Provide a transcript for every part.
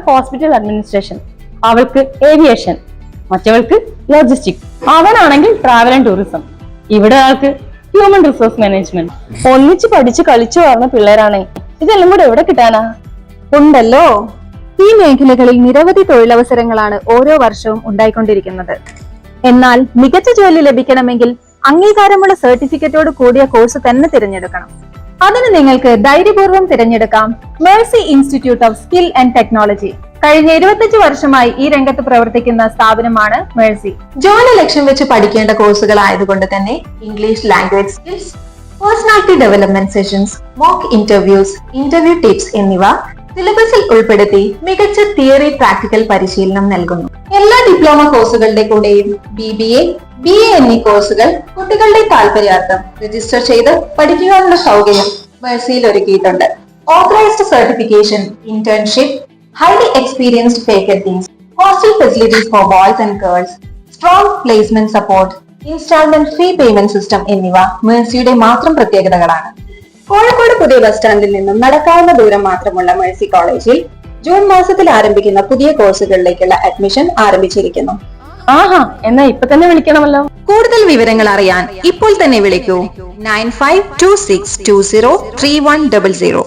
Hospital administration, അവൾക്ക് aviation, മറ്റവൾക്ക് logistics, അവനാണെങ്കിൽ travel and tourism. ഇവിടെ ആൾക്ക് ഹ്യൂമൻ റിസോഴ്സ് മാനേജ്മെന്റ്. ഒന്നിച്ച് പഠിച്ച് കളിച്ചു വളർന്ന പിള്ളേരാണേ. ഇതെല്ലാം കൂടെ എവിടെ കിട്ടാനാ? ഉണ്ടല്ലോ. ഈ മേഖലകളിൽ നിരവധി തൊഴിലവസരങ്ങളാണ് ഓരോ വർഷവും ഉണ്ടായിക്കൊണ്ടിരിക്കുന്നത്. എന്നാൽ മികച്ച ജോലി ലഭിക്കണമെങ്കിൽ അംഗീകാരമുള്ള സർട്ടിഫിക്കറ്റോട് കൂടിയ കോഴ്സ് തന്നെ തിരഞ്ഞെടുക്കണം. അതിന് നിങ്ങൾക്ക് ധൈര്യപൂർവ്വം തിരഞ്ഞെടുക്കാം Mercy institute of skill and technology. കഴിഞ്ഞ 25 വർഷമായി ഈ രംഗത്ത് പ്രവർത്തിക്കുന്ന സ്ഥാപനമാണ് മേഴ്സി. ജോലി ലക്ഷ്യം വെച്ച് പഠിക്കേണ്ട കോഴ്സുകൾ ആയതുകൊണ്ട് തന്നെ English language skills, personality development sessions, mock interviews, interview tips എന്നിവ സിലബസിൽ ഉൾപ്പെടുത്തി മികച്ച തിയറി പ്രാക്ടിക്കൽ പരിശീലനം നൽകുന്നു. എല്ലാ ഡിപ്ലോമ കോഴ്സുകളുടെ കൂടെയും BBA, BA എന്നീ കോഴ്സുകൾ കുട്ടികളുടെ താല്പര്യാർത്ഥം രജിസ്റ്റർ ചെയ്ത് പഠിക്കുവാനുള്ള സൗകര്യം മേഴ്സിയിൽ ഒരുക്കിയിട്ടുണ്ട്. Authorised certification, internship, highly experienced faculties, hostel facilities for boys and girls, strong placement support, installment fee payment system എന്നിവ മേഴ്സിയുടെ മാത്രം പ്രത്യേകതകളാണ്. കോഴിക്കോട് പുതിയ ബസ് സ്റ്റാൻഡിൽ നിന്നും നടക്കാവുന്ന ദൂരം മാത്രമുള്ള മേഴ്സി കോളേജിൽ ജൂൺ മാസത്തിൽ ആരംഭിക്കുന്ന പുതിയ കോഴ്സുകളിലേക്കുള്ള അഡ്മിഷൻ ആരംഭിച്ചിരിക്കുന്നു. ആഹാ, എന്നാ ഇപ്പൊ തന്നെ വിളിക്കണമല്ലോ. കൂടുതൽ വിവരങ്ങൾ അറിയാൻ ഇപ്പോൾ തന്നെ വിളിക്കൂ 9526203100.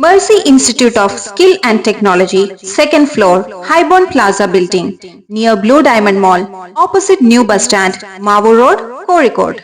Mercy Institute of Skill and Technology, 2nd floor, Highborn Plaza Building, near Blue Diamond Mall, opposite New Bus Stand, Mavu Road, Kozhikode.